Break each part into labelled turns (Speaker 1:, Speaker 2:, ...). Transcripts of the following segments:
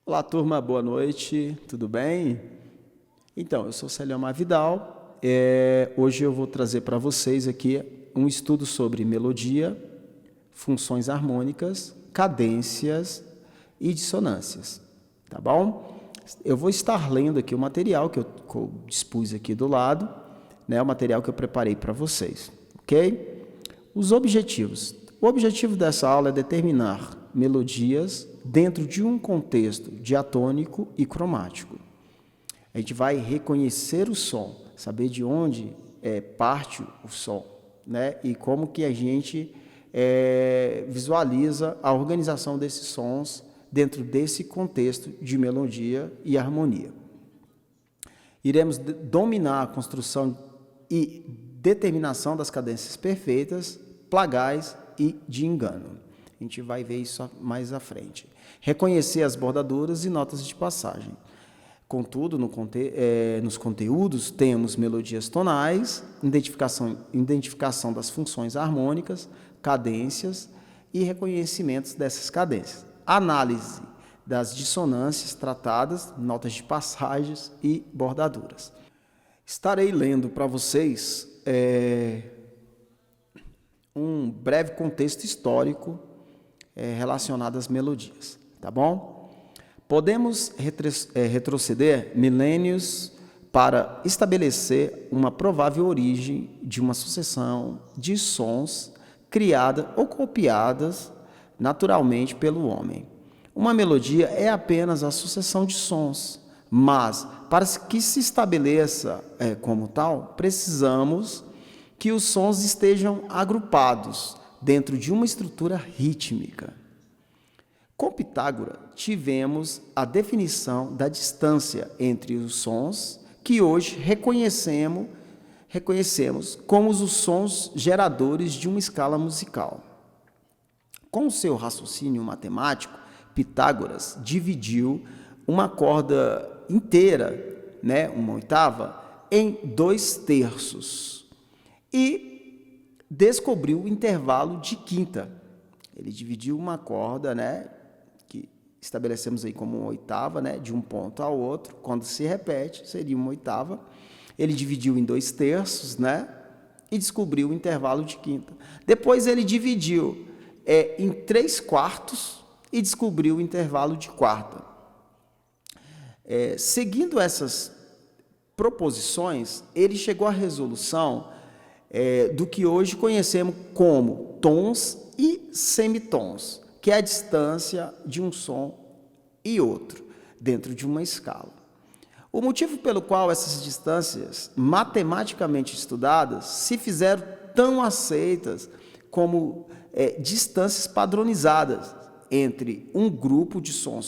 Speaker 1: Olá, turma, boa noite, tudo bem? Então, eu sou Celiomar Vidal. Hoje eu vou trazer para vocês aqui um estudo sobre melodia, funções harmônicas, cadências e dissonâncias, tá bom? Eu vou estar lendo aqui o material que eu dispus aqui do lado, né, o material que eu preparei para vocês, ok? Os objetivos. O objetivo dessa aula é determinar melodias dentro de um contexto diatônico e cromático. A gente vai reconhecer o som, saber de onde parte o som, né? E como que a gente visualiza a organização desses sons dentro desse contexto de melodia e harmonia. Iremos dominar a construção e determinação das cadências perfeitas, plagais e de engano. A gente vai ver isso mais à frente. Reconhecer as bordaduras e notas de passagem. Contudo, nos conteúdos, temos melodias tonais, identificação das funções harmônicas, cadências e reconhecimentos dessas cadências. Análise das dissonâncias tratadas, notas de passagens e bordaduras. Estarei lendo para vocês um breve contexto histórico relacionado às melodias, tá bom? Podemos retroceder milênios para estabelecer uma provável origem de uma sucessão de sons criada ou copiadas naturalmente pelo homem. Uma melodia é apenas a sucessão de sons, mas para que se estabeleça como tal, precisamos que os sons estejam agrupados dentro de uma estrutura rítmica. Com Pitágoras, tivemos a definição da distância entre os sons, que hoje reconhecemos como os sons geradores de uma escala musical. Com o seu raciocínio matemático, Pitágoras dividiu uma corda inteira, né, uma oitava, em 2/3 e descobriu o intervalo de quinta. Ele dividiu uma corda, né, que estabelecemos aí como uma oitava, né, de um ponto ao outro. Quando se repete, seria uma oitava. Ele dividiu em 2/3, né, e descobriu o intervalo de quinta. Depois ele dividiu em 3/4 e descobriu o intervalo de quarta. Seguindo essas proposições, ele chegou à resolução do que hoje conhecemos como tons e semitons, que é a distância de um som e outro, dentro de uma escala. O motivo pelo qual essas distâncias, matematicamente estudadas, se fizeram tão aceitas como distâncias padronizadas entre um grupo de sons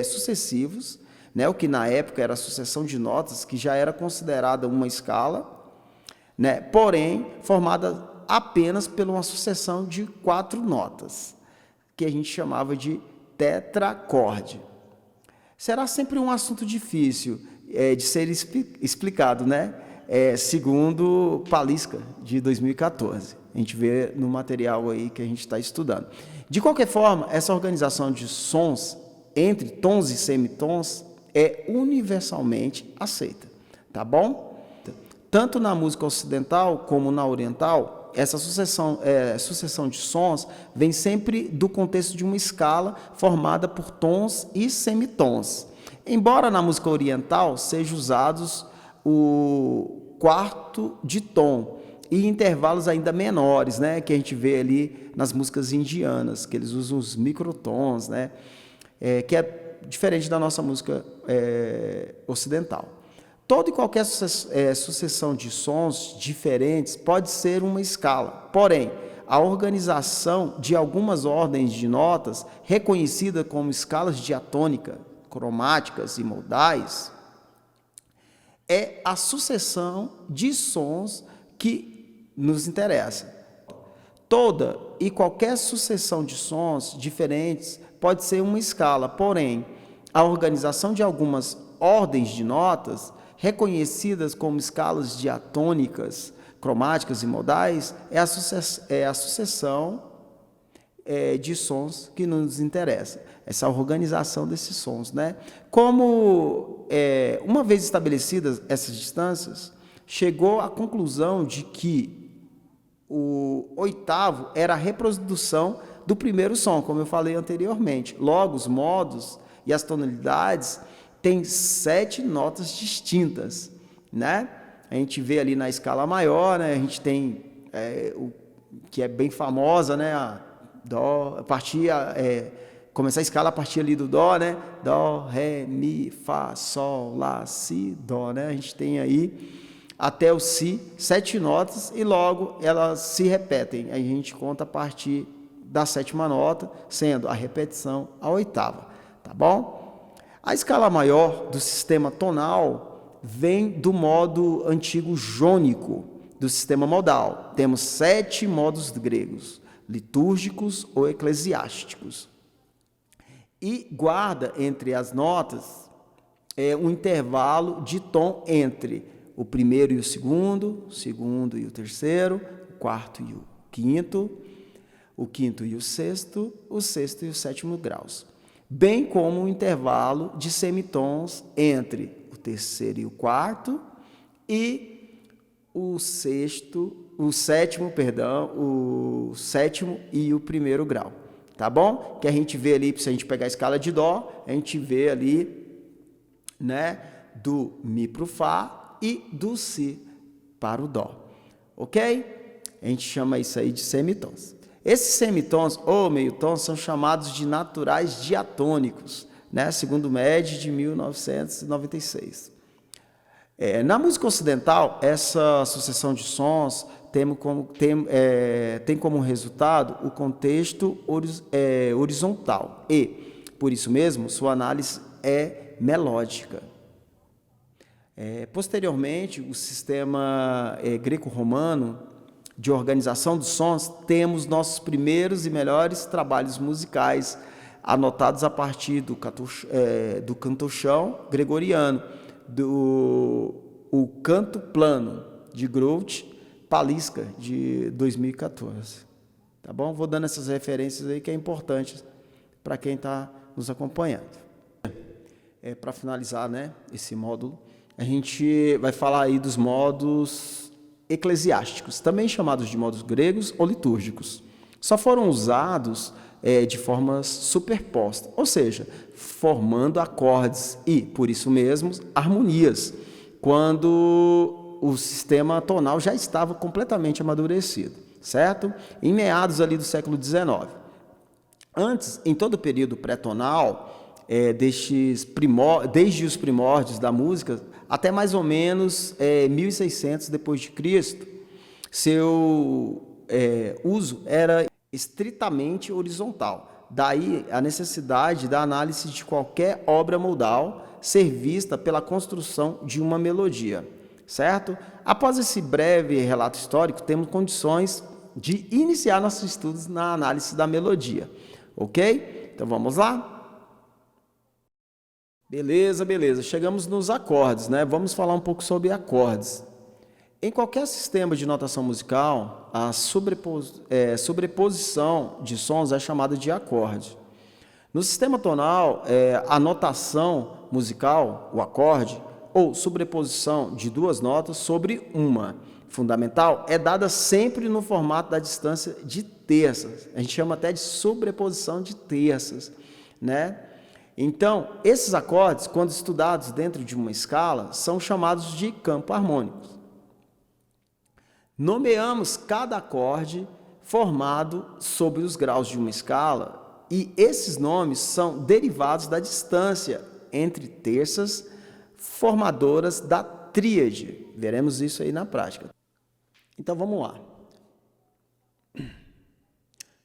Speaker 1: sucessivos, né, o que na época era a sucessão de notas, que já era considerada uma escala, né, porém formada apenas por uma sucessão de 4 notas, que a gente chamava de tetracorde. Será sempre um assunto difícil de ser explicado, né? Segundo Palisca, de 2014. A gente vê no material aí que a gente está estudando. De qualquer forma, essa organização de sons entre tons e semitons é universalmente aceita, tá bom? Tanto na música ocidental como na oriental, essa sucessão de sons vem sempre do contexto de uma escala formada por tons e semitons. Embora na música oriental sejam usados o quarto de tom e intervalos ainda menores, né, que a gente vê ali nas músicas indianas, que eles usam os microtons, né, que é diferente da nossa música ocidental. Toda e qualquer sucessão de sons diferentes pode ser uma escala, porém, a organização de algumas ordens de notas, reconhecida como escalas diatônicas, cromáticas e modais, é a sucessão de sons que nos interessa. Toda e qualquer sucessão de sons diferentes pode ser uma escala, porém, a organização de algumas ordens de notas reconhecidas como escalas diatônicas, cromáticas e modais, é a sucessão de sons que nos interessa, essa organização desses sons, né? Como, uma vez estabelecidas essas distâncias, chegou à conclusão de que o oitavo era a reprodução do primeiro som, como eu falei anteriormente. Logo, os modos e as tonalidades têm 7 notas distintas, né? A gente vê ali na escala maior, né? A gente tem o que é bem famosa, né? A dó, a partir, começar a escala a partir ali do dó, né? Dó, ré, mi, fá, sol, lá, si, dó, né? A gente tem aí até o si 7 notas e logo elas se repetem. Aí a gente conta a partir da 7ª nota, sendo a repetição a 8ª, tá bom? A escala maior do sistema tonal vem do modo antigo jônico do sistema modal. Temos 7 modos gregos, litúrgicos ou eclesiásticos. E guarda entre as notas um intervalo de tom entre o primeiro e o segundo e o terceiro, o quarto e o quinto e o sexto e o 7º graus. Bem como um intervalo de semitons entre o terceiro e o quarto e o sétimo e o 1º grau, tá bom? Que a gente vê ali, se a gente pegar a escala de dó, a gente vê ali, né, do mi para o fá e do si para o dó, ok? A gente chama isso aí de semitons. Esses semitons ou meio-tons são chamados de naturais diatônicos, né? Segundo Med de 1996. Na música ocidental, essa sucessão de sons tem como resultado o contexto horizontal e, por isso mesmo, sua análise é melódica. Posteriormente, o sistema greco-romano de organização dos sons, temos nossos primeiros e melhores trabalhos musicais anotados a partir do cantochão gregoriano, o Canto Plano, de Groth Paliska, de 2014. Tá bom? Vou dando essas referências aí que é importante para quem está nos acompanhando. Para finalizar, né, esse módulo, a gente vai falar aí dos modos eclesiásticos, também chamados de modos gregos ou litúrgicos. Só foram usados de formas superpostas, ou seja, formando acordes e, por isso mesmo, harmonias, quando o sistema tonal já estava completamente amadurecido, certo? Em meados ali do século XIX. Antes, em todo o período pré-tonal, desde os primórdios da música até mais ou menos 1600 depois de Cristo, seu uso era estritamente horizontal. Daí a necessidade da análise de qualquer obra modal ser vista pela construção de uma melodia, certo? Após esse breve relato histórico, temos condições de iniciar nossos estudos na análise da melodia, ok? Então vamos lá? Beleza. Chegamos nos acordes, né? Vamos falar um pouco sobre acordes. Em qualquer sistema de notação musical, a sobreposição de sons é chamada de acorde. No sistema tonal, a notação musical, o acorde, ou sobreposição de 2 notas sobre uma fundamental, é dada sempre no formato da distância de terças. A gente chama até de sobreposição de terças, né? Então, esses acordes, quando estudados dentro de uma escala, são chamados de campos harmônicos. Nomeamos cada acorde formado sobre os graus de uma escala e esses nomes são derivados da distância entre terças formadoras da tríade. Veremos isso aí na prática. Então, vamos lá.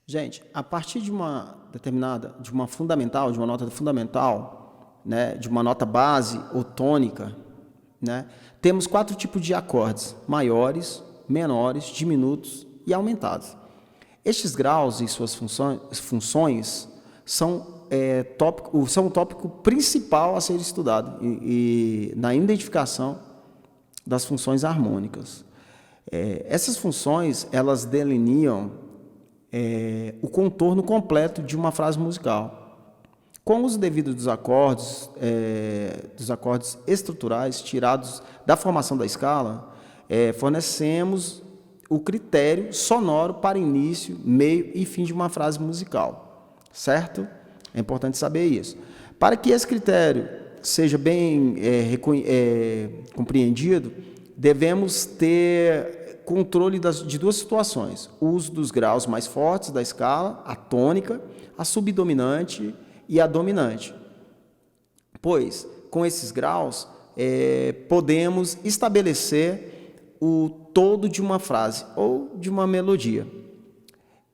Speaker 1: Gente, a partir de uma determinada, de uma nota fundamental, né, de uma nota base ou tônica, né, temos 4 tipos de acordes: maiores, menores, diminutos e aumentados. Estes graus e suas funções são o tópico principal a ser estudado na identificação das funções harmônicas. Essas funções, elas delineam o contorno completo de uma frase musical. Com os devidos dos acordes estruturais tirados da formação da escala, fornecemos o critério sonoro para início, meio e fim de uma frase musical, certo? É importante saber isso. Para que esse critério seja bem compreendido, devemos ter controle de duas situações: o uso dos graus mais fortes da escala, a tônica, a subdominante e a dominante. Pois, com esses graus, podemos estabelecer o todo de uma frase ou de uma melodia.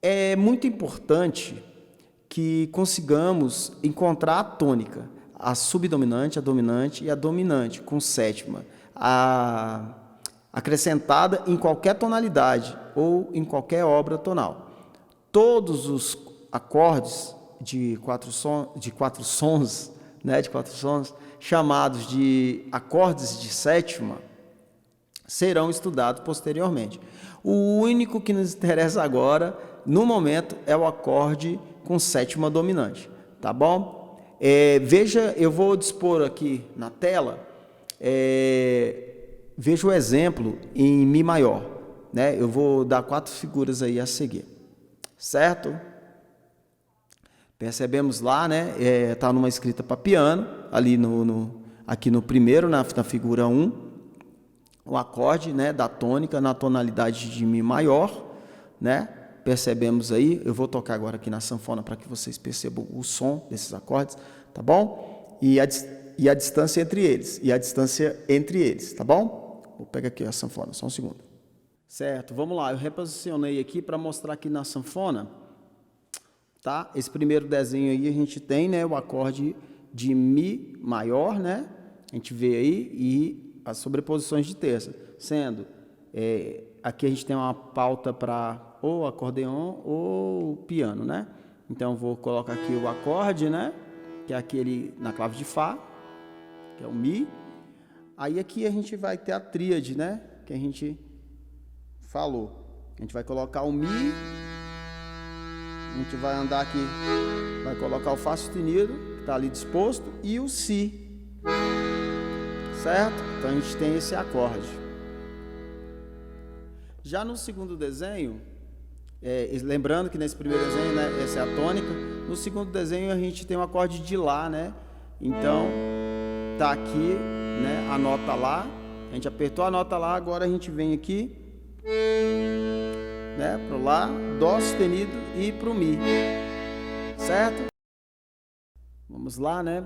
Speaker 1: É muito importante que consigamos encontrar a tônica, a subdominante, a dominante e a dominante, com sétima, acrescentada em qualquer tonalidade ou em qualquer obra tonal. Todos os acordes de quatro sons, chamados de acordes de sétima, serão estudados posteriormente. O único que nos interessa agora, no momento, é o acorde com sétima dominante, tá bom? Veja, eu vou dispor aqui na tela, veja o exemplo em Mi maior, né? Eu vou dar 4 figuras aí a seguir, certo? Percebemos lá, né? Tá numa escrita para piano, ali aqui no primeiro, na figura 1, o acorde, né, da tônica na tonalidade de Mi maior, né? Percebemos aí, eu vou tocar agora aqui na sanfona para que vocês percebam o som desses acordes, tá bom? E a distância entre eles, tá bom? Vou pegar aqui a sanfona, só um segundo. Certo, vamos lá, eu reposicionei aqui para mostrar aqui na sanfona, tá? Esse primeiro desenho aí a gente tem, né, o acorde de Mi maior, né? A gente vê aí, e as sobreposições de terça, sendo, aqui a gente tem uma pauta para ou acordeon ou piano, né? Então, vou colocar aqui o acorde, né? Que é aquele na clave de Fá, que é o Mi. Aí aqui a gente vai ter a tríade, né? Que a gente falou. A gente vai colocar o Mi, a gente vai andar aqui, vai colocar o Fá sustenido, que está ali disposto, e o Si, certo? Então, a gente tem esse acorde. Já no segundo desenho, lembrando que nesse primeiro desenho, né, essa é a tônica, no segundo desenho a gente tem o acorde de Lá, né? Então, tá aqui, né, a nota Lá, a gente apertou a nota Lá, agora a gente vem aqui, né, pro Lá, Dó sustenido e pro Mi, certo? Vamos lá, né?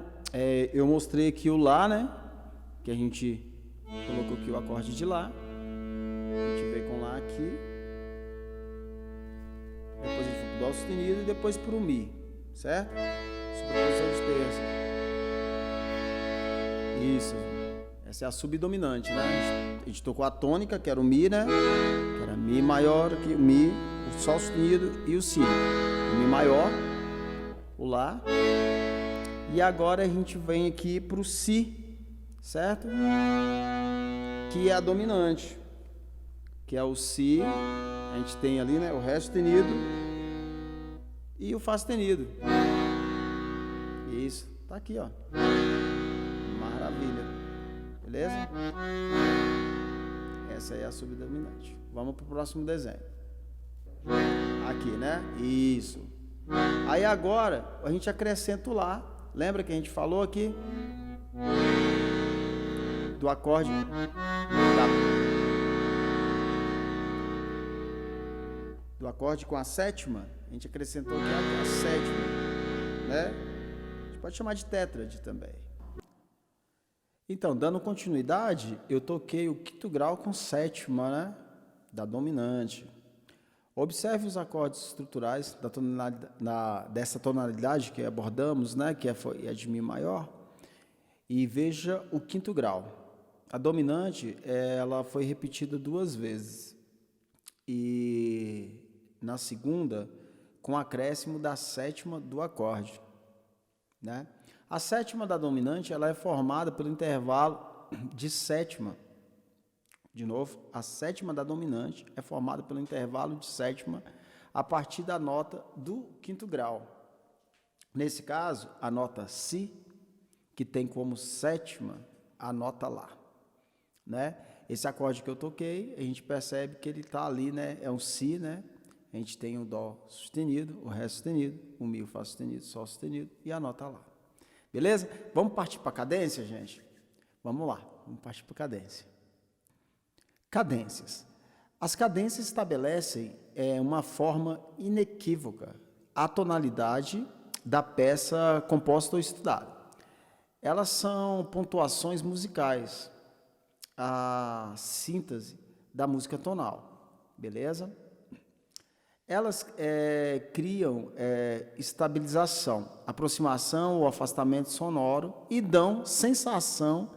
Speaker 1: Eu mostrei aqui o Lá, né? Que a gente colocou aqui o acorde de Lá. A gente veio com Lá aqui. Depois a gente foi pro Dó sustenido e depois pro Mi, certo? Superposição de terça. Isso. Essa é a subdominante, né? A gente tocou a tônica, que era o Mi, né? Que era Mi maior, aqui, o Mi, o Sol sustenido e o Si. O Mi maior, o Lá. E agora a gente vem aqui pro Si, certo? Que é a dominante. Que é o Si, a gente tem ali, né, o Ré sustenido e o Fá sustenido. Isso, tá aqui, ó. Maravilha. Beleza? Essa é a subdominante. Vamos pro próximo desenho. Aqui, né? Isso. Aí agora a gente acrescenta o Lá. Lembra que a gente falou aqui do acorde do acorde com a sétima? A gente acrescentou aqui a sétima, né? A gente pode chamar de tétrade também. Então, dando continuidade, eu toquei o quinto grau com sétima, né, da dominante. Observe os acordes estruturais dessa tonalidade que abordamos, né, que é de Mi maior, e veja o quinto grau. A dominante, ela foi repetida 2 vezes, e na segunda, com acréscimo da sétima do acorde, né? A sétima da dominante, ela é formada pelo intervalo de sétima. De novo, a sétima da dominante é formada pelo intervalo de sétima a partir da nota do quinto grau. Nesse caso, a nota Si, que tem como sétima a nota Lá, né? Esse acorde que eu toquei, a gente percebe que ele está ali, né? É um Si, né? A gente tem o Dó sustenido, o Ré sustenido, o Mi, o Fá sustenido, Sol sustenido e a nota Lá. Beleza? Vamos partir para a cadência, gente? Vamos lá, vamos partir para a cadência. Cadências. As cadências estabelecem uma forma inequívoca, a tonalidade da peça composta ou estudada. Elas são pontuações musicais, a síntese da música tonal, beleza? Elas criam estabilização, aproximação ou afastamento sonoro e dão sensação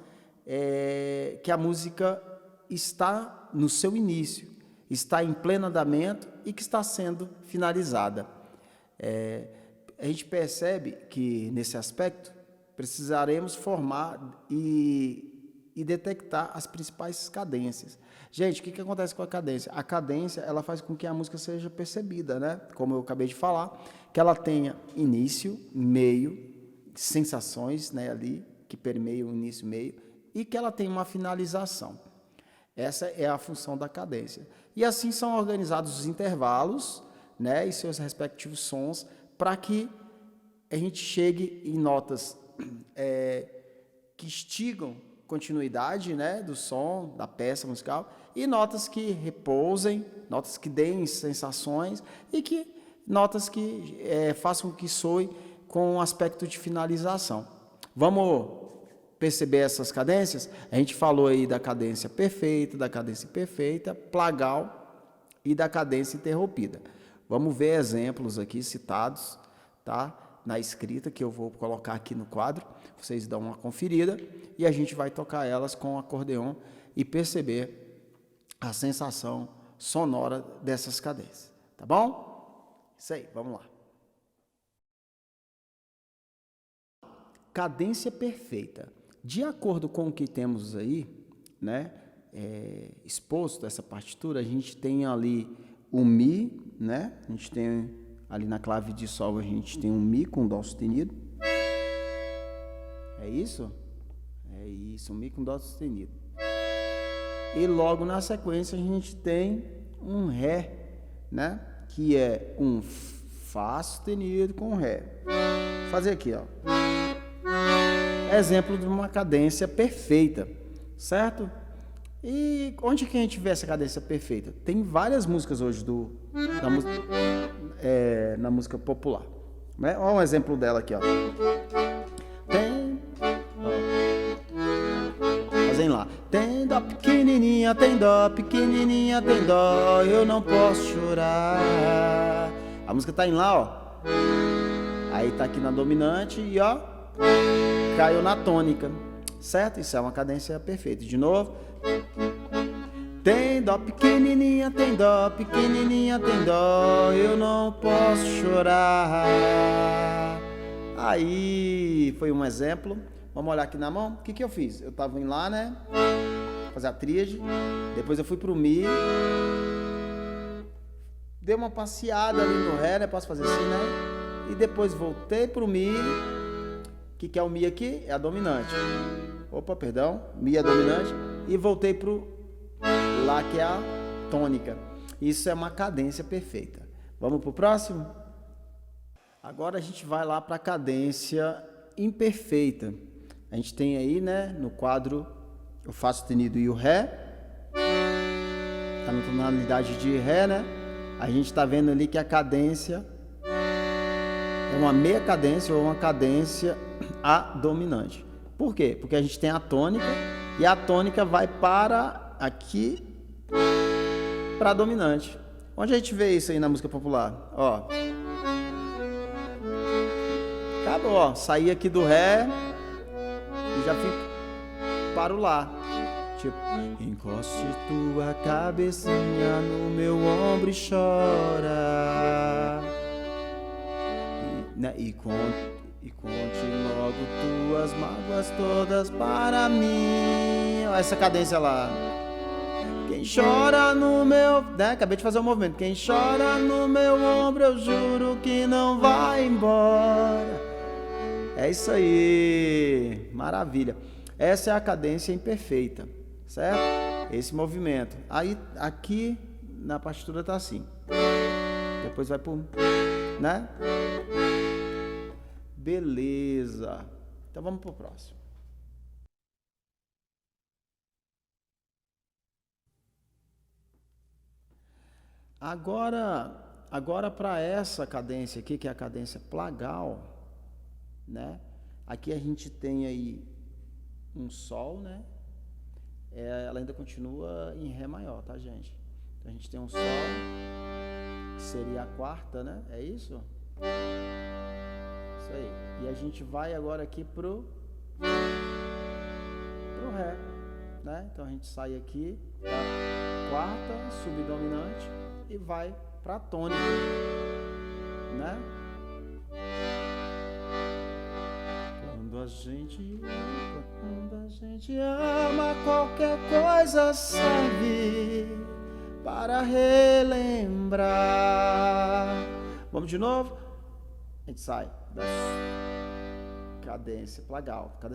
Speaker 1: que a música está no seu início, está em pleno andamento e que está sendo finalizada. A gente percebe que, nesse aspecto, precisaremos formar e detectar as principais cadências. Gente, o que acontece com a cadência? A cadência, ela faz com que a música seja percebida, né? Como eu acabei de falar, que ela tenha início, meio, sensações, né, ali, que permeiam o início e meio, e que ela tenha uma finalização. Essa é a função da cadência. E assim são organizados os intervalos, né, e seus respectivos sons, para que a gente chegue em notas que instigam continuidade, né, do som, da peça musical, e notas que repousem, notas que deem sensações e notas que façam que soe com um aspecto de finalização. Vamos perceber essas cadências? A gente falou aí da cadência perfeita, da cadência imperfeita, plagal e da cadência interrompida. Vamos ver exemplos aqui citados, tá? Na escrita, que eu vou colocar aqui no quadro, vocês dão uma conferida e a gente vai tocar elas com o acordeon e perceber a sensação sonora dessas cadências, tá bom? Isso aí, vamos lá. Cadência perfeita. De acordo com o que temos aí, né, exposto essa partitura, a gente tem ali o Mi, né? A gente tem ali na clave de Sol, a gente tem um Mi com Dó sustenido. É isso? É isso, um Mi com Dó sustenido. E logo na sequência a gente tem um Ré, né? Que é um Fá sustenido com Ré. Vou fazer aqui, ó. Exemplo de uma cadência perfeita, certo? E onde que a gente vê essa cadência perfeita? Tem várias músicas hoje na música popular, né? Olha um exemplo dela aqui, ó. Fazem lá. Tem dó pequenininha, tem dó pequenininha, tem dó, eu não posso chorar. A música tá em lá, ó. Aí tá aqui na dominante e ó, caiu na tônica, certo? Isso é uma cadência perfeita. De novo. Tem dó pequenininha, tem dó pequenininha, tem dó, eu não posso chorar. Aí foi um exemplo. Vamos olhar aqui na mão. O que eu fiz? Eu tava em Lá, né? Fazer a tríade. Depois eu fui pro Mi. Dei uma passeada ali no Ré, né? Posso fazer assim, né? E depois voltei pro Mi. O que é o Mi aqui? É a dominante. Opa, perdão. Mi é a dominante. E voltei pro Lá, que é a tônica. Isso é uma cadência perfeita. Vamos pro próximo? Agora a gente vai lá para a cadência imperfeita. A gente tem aí, né, no quadro o Fá sustenido e o Ré. Tá na tonalidade de Ré, né? A gente tá vendo ali que a cadência é uma meia cadência ou uma cadência A dominante. Por quê? Porque a gente tem a tônica e a tônica vai para aqui para dominante. Onde a gente vê isso aí na música popular? Ó. Acabou, ó. Saí aqui do Ré e já fico para o Lá. Tipo, encoste tua cabecinha no meu ombro e chora. E conte logo tuas mágoas todas para mim. Olha essa cadência lá. Quem chora no meu... Né? Acabei de fazer um movimento. Quem chora no meu ombro, eu juro que não vai embora. É isso aí. Maravilha. Essa é a cadência imperfeita, certo? Esse movimento. Aí, aqui na partitura tá assim. Depois vai pro... Né? Beleza. Então vamos pro próximo. Agora para essa cadência aqui, que é a cadência plagal, né? Aqui a gente tem aí um sol, né? Ela ainda continua em ré maior, tá, gente? Então a gente tem um sol, que seria a quarta, né? É isso? Isso aí. E a gente vai agora aqui pro ré, né? Então a gente sai aqui da quarta subdominante e vai para tônica, né? Quando a gente ama, qualquer coisa serve para relembrar. Vamos de novo? A gente sai da cadência plagal. A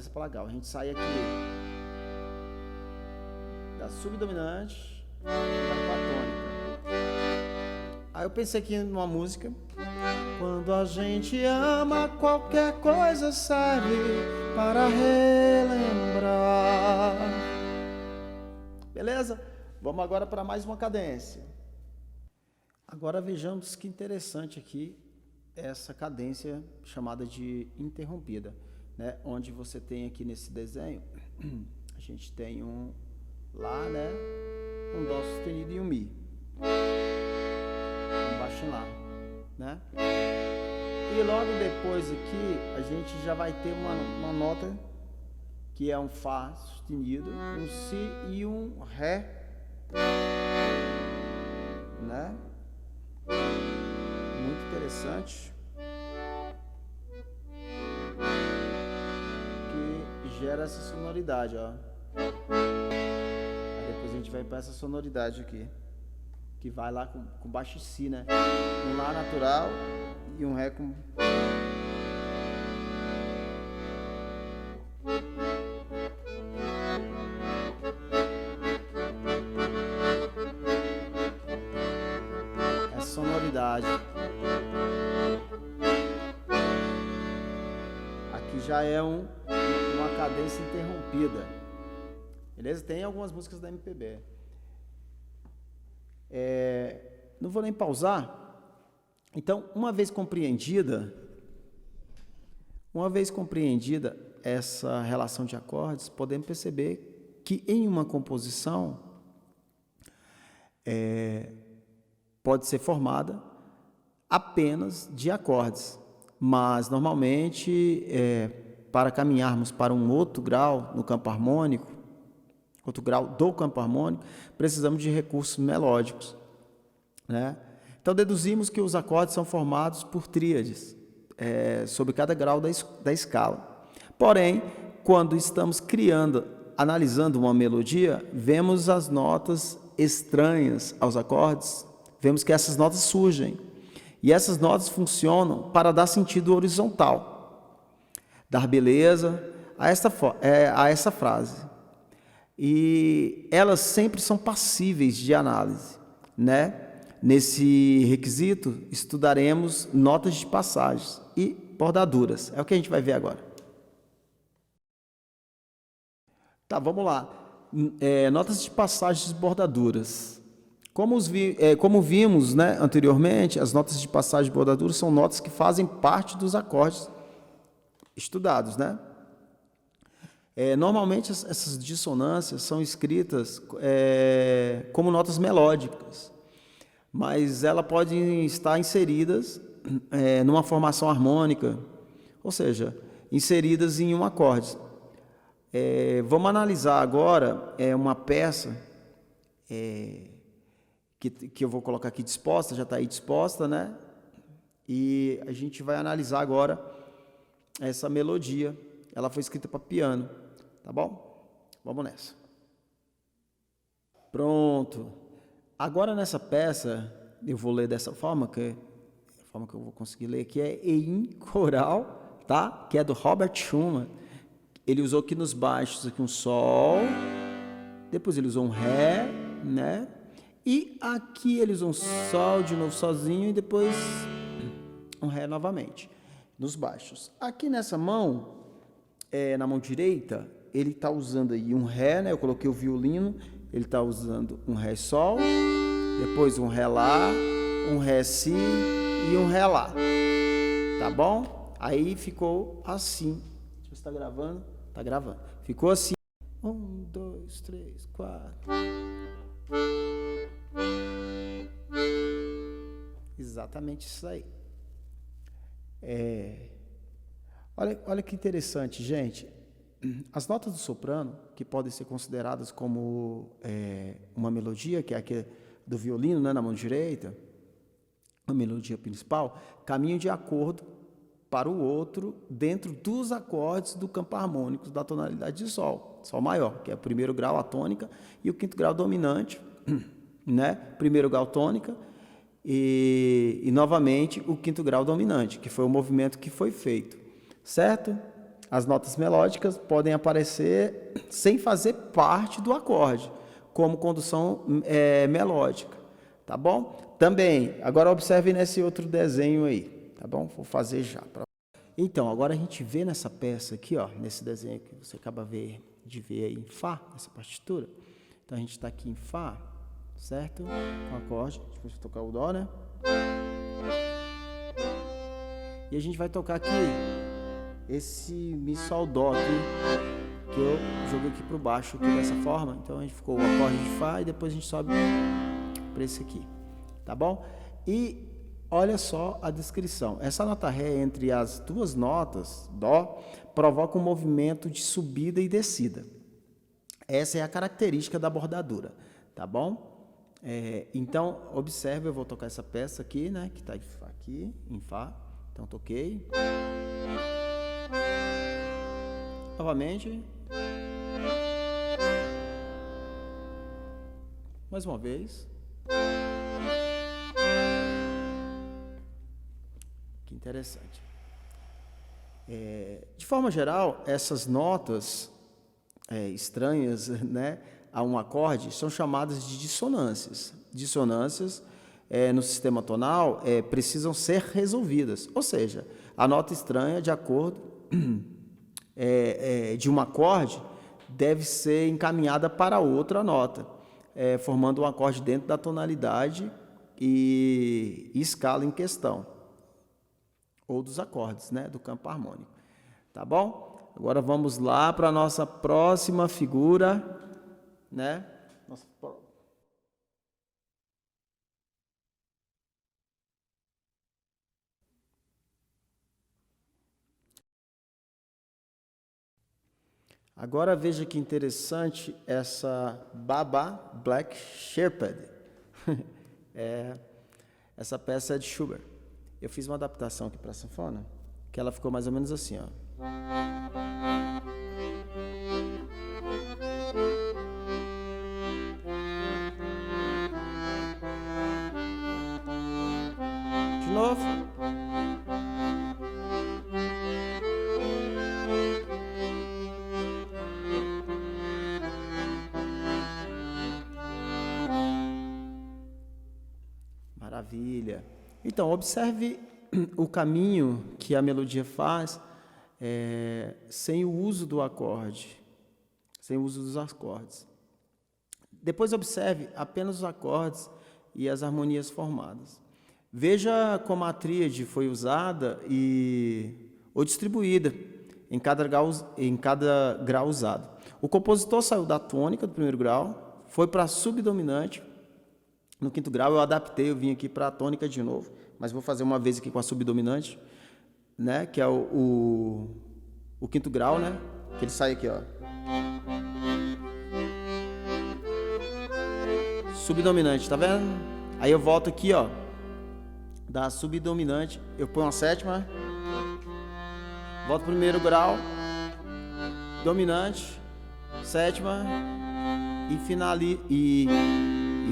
Speaker 1: gente sai aqui da subdominante e vai para tônica. Aí eu pensei aqui numa música. Quando a gente ama, qualquer coisa serve para relembrar. Beleza? Vamos agora para mais uma cadência. Agora vejamos que interessante aqui essa cadência chamada de interrompida, né? Onde você tem aqui nesse desenho, a gente tem um Lá, né? Um Dó sustenido e um Mi. Um baixo em Lá, né? E logo depois aqui a gente já vai ter uma nota que é um Fá sustenido, um Si e um Ré, né? Muito interessante, que gera essa sonoridade, ó. Aí depois a gente vai para essa sonoridade aqui, que vai lá com baixo Si, né? Um Lá natural e um Ré com... essa sonoridade. Aqui já é uma cadência interrompida. Beleza? Tem algumas músicas da MPB. Não vou nem pausar. Então, uma vez compreendida essa relação de acordes, podemos perceber que em uma composição pode ser formada apenas de acordes, mas normalmente para caminharmos para um outro grau no campo harmônico, outro grau do campo harmônico, precisamos de recursos melódicos, né? Então, deduzimos que os acordes são formados por tríades, sobre cada grau da escala. Porém, quando estamos analisando uma melodia, vemos as notas estranhas aos acordes, vemos que essas notas surgem. E essas notas funcionam para dar sentido horizontal, dar beleza a essa frase. E elas sempre são passíveis de análise, né? Nesse requisito, estudaremos notas de passagens e bordaduras. É o que a gente vai ver agora. Tá, vamos lá. Notas de passagens e bordaduras. Como vimos, né, anteriormente, as notas de passagem e bordaduras são notas que fazem parte dos acordes estudados, né? Normalmente, essas dissonâncias são escritas como notas melódicas, mas elas podem estar inseridas numa formação harmônica, ou seja, inseridas em um acorde. Vamos analisar agora uma peça que eu vou colocar aqui disposta, já está aí disposta, né? E a gente vai analisar agora essa melodia. Ela foi escrita para piano, tá bom? Vamos nessa. Pronto. Agora nessa peça, eu vou ler dessa forma, que a forma que eu vou conseguir ler aqui é em coral, tá? Que é do Robert Schumann. Ele usou aqui nos baixos aqui um sol, depois ele usou um ré, né? E aqui ele usou um sol de novo sozinho e depois um ré novamente nos baixos. Aqui nessa mão, na mão direita, ele está usando aí um ré, né? Eu coloquei o violino, ele está usando um ré sol, depois um ré lá, um ré si e um ré lá, tá bom? Aí ficou assim. Deixa eu ver se está gravando. Tá gravando. Ficou assim. 1, 2, 3, 4. Exatamente isso aí. Olha que interessante, gente. As notas do soprano, que podem ser consideradas como uma melodia, que é aqui do violino, né, na mão direita, a melodia principal, caminham de acordo para o outro dentro dos acordes do campo harmônico da tonalidade de sol, sol maior, que é o primeiro grau, a tônica, e o quinto grau dominante, né? Primeiro grau tônica e novamente o quinto grau dominante, que foi o movimento que foi feito, certo? As notas melódicas podem aparecer sem fazer parte do acorde, como condução melódica, tá bom? Também, agora observe nesse outro desenho aí. Tá bom? Vou fazer já. Então, agora a gente vê nessa peça aqui, ó, nesse desenho que você acaba de ver aí em Fá, nessa partitura. Então, a gente está aqui em Fá, certo? Com acorde. Deixa eu tocar o Dó, né? E a gente vai tocar aqui esse Mi, Sol, Dó aqui, que eu joguei aqui para o baixo, aqui dessa forma. Então, a gente ficou o acorde de Fá e depois a gente sobe para esse aqui. Tá bom? E olha só a descrição. Essa nota Ré entre as duas notas, Dó, provoca um movimento de subida e descida. Essa é a característica da bordadura, tá bom? Então, observe, eu vou tocar essa peça aqui, né, que está aqui, em Fá. Então, toquei. Novamente. Mais uma vez. Interessante. De forma geral, essas notas estranhas, né, a um acorde são chamadas de dissonâncias. Dissonâncias no sistema tonal precisam ser resolvidas. Ou seja, a nota estranha, de acordo de um acorde, deve ser encaminhada para outra nota, formando um acorde dentro da tonalidade e escala em questão, ou dos acordes, né, do campo harmônico. Tá bom? Agora vamos lá para a nossa próxima figura, né? Agora veja que interessante essa Baba Black Shepherd. Essa peça é de Schubert. Eu fiz uma adaptação aqui para a sanfona, que ela ficou mais ou menos assim, ó. De novo. Maravilha. Então, observe o caminho que a melodia faz sem o uso do acorde, sem o uso dos acordes. Depois observe apenas os acordes e as harmonias formadas. Veja como a tríade foi usada ou distribuída em cada grau usado. O compositor saiu da tônica do primeiro grau, foi para a subdominante. No quinto grau eu adaptei, eu vim aqui para a tônica de novo, mas vou fazer uma vez aqui com a subdominante, né, que é o quinto grau, né, que ele sai aqui, ó. Subdominante, tá vendo? Aí eu volto aqui, ó, da subdominante, eu ponho uma sétima, volto pro primeiro grau, dominante, sétima, e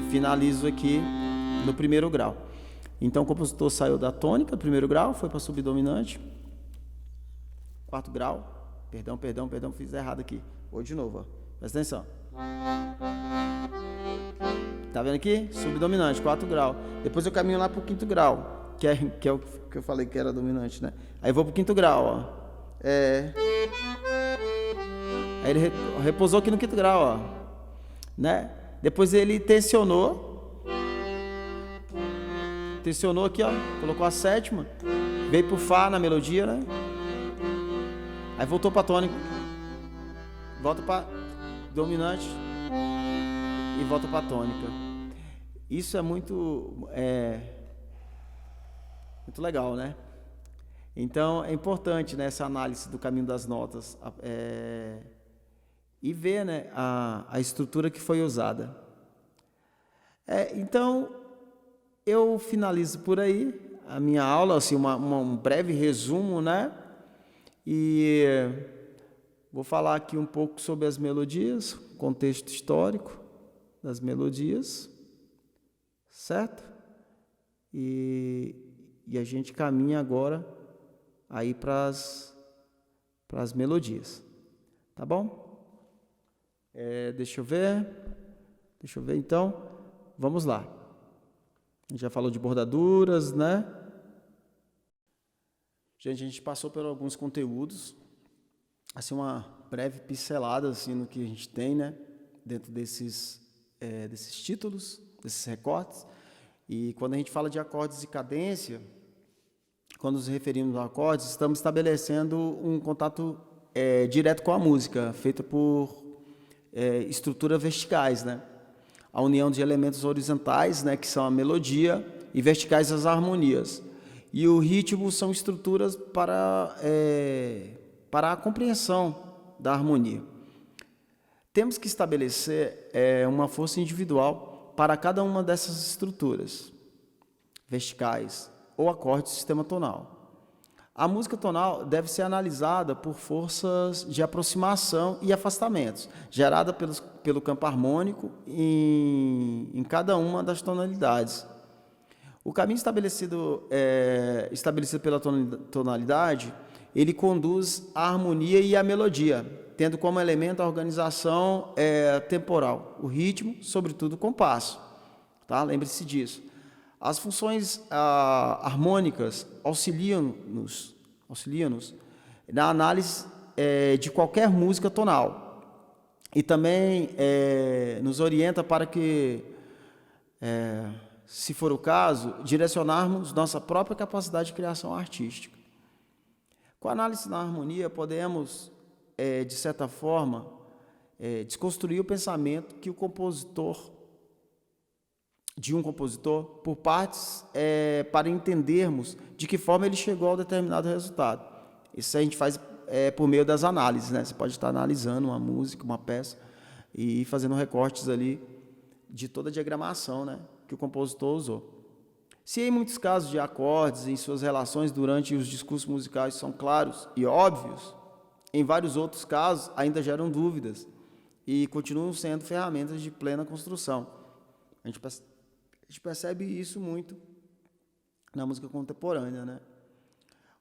Speaker 1: finalizo aqui no primeiro grau. Então o compositor saiu da tônica, primeiro grau, foi para subdominante, quarto grau, perdão, fiz errado aqui, vou de novo, ó. Presta atenção. Tá vendo aqui? Subdominante, quarto grau. Depois eu caminho lá pro quinto grau, que é o que eu falei que era dominante, né? Aí eu vou pro quinto grau, ó. Aí ele repousou aqui no quinto grau, ó, né? Depois ele tensionou aqui, ó, colocou a sétima, veio pro Fá na melodia, né? Aí voltou pra tônica, volta pra dominante e volta pra tônica. Isso é muito legal, né? Então é importante, né, essa análise do caminho das notas e ver, né, a estrutura que foi usada. Então eu finalizo por aí a minha aula, assim, um breve resumo, né? E vou falar aqui um pouco sobre as melodias, contexto histórico das melodias, certo? E a gente caminha agora aí para as melodias, tá bom? Deixa eu ver então, vamos lá. A gente já falou de bordaduras, né? Gente, a gente passou por alguns conteúdos, assim, uma breve pincelada assim, no que a gente tem, né? Dentro desses títulos, desses recortes. E quando a gente fala de acordes e cadência, quando nos referimos a acordes, estamos estabelecendo um contato direto com a música, feita por estruturas verticais, né? A união de elementos horizontais, né, que são a melodia, e verticais as harmonias. E o ritmo são estruturas para a compreensão da harmonia. Temos que estabelecer uma força individual para cada uma dessas estruturas verticais ou acordes do sistema tonal. A música tonal deve ser analisada por forças de aproximação e afastamentos, gerada pelo campo harmônico em cada uma das tonalidades. O caminho estabelecido pela tonalidade, ele conduz à harmonia e à melodia, tendo como elemento a organização temporal, o ritmo, sobretudo o compasso. Tá? Lembre-se disso. As funções harmônicas auxiliam-nos na análise de qualquer música tonal e também nos orienta para que, se for o caso, direcionarmos nossa própria capacidade de criação artística. Com a análise na harmonia, podemos, de certa forma, desconstruir o pensamento que um compositor, por partes, para entendermos de que forma ele chegou ao determinado resultado. Isso a gente faz por meio das análises, né? Você pode estar analisando uma música, uma peça, e fazendo recortes ali de toda a diagramação, né, que o compositor usou. Se em muitos casos de acordes em suas relações durante os discursos musicais são claros e óbvios, em vários outros casos ainda geram dúvidas e continuam sendo ferramentas de plena construção. A gente percebe isso muito na música contemporânea, né?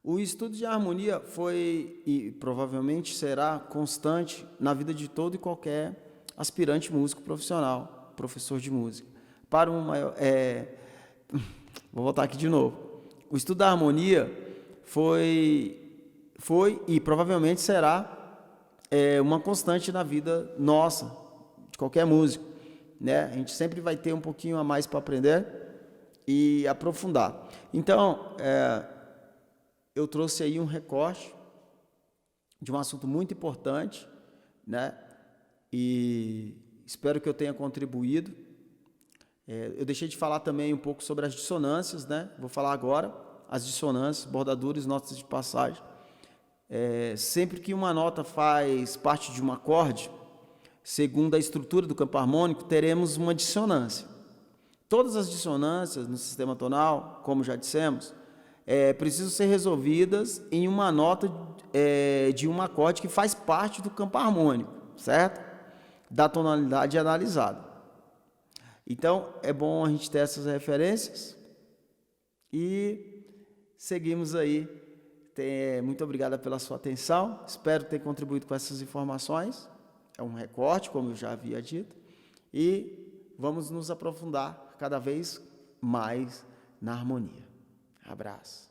Speaker 1: O estudo de harmonia foi e provavelmente será constante na vida de todo e qualquer aspirante músico profissional, professor de música. Para um maior, vou voltar aqui de novo. O estudo da harmonia foi e provavelmente será uma constante na vida nossa, de qualquer músico, né? A gente sempre vai ter um pouquinho a mais para aprender e aprofundar. Então, eu trouxe aí um recorte de um assunto muito importante, né? E espero que eu tenha contribuído. Eu deixei de falar também um pouco sobre as dissonâncias, né? Vou falar agora as dissonâncias, bordaduras, notas de passagem. Sempre que uma nota faz parte de um acorde, segundo a estrutura do campo harmônico, teremos uma dissonância. Todas as dissonâncias no sistema tonal, como já dissemos, precisam ser resolvidas em uma nota de um acorde que faz parte do campo harmônico, certo? da tonalidade analisada. Então, é bom a gente ter essas referências e seguimos aí. Muito obrigado pela sua atenção, espero ter contribuído com essas informações. É um recorte, como eu já havia dito, e vamos nos aprofundar cada vez mais na harmonia. Abraço.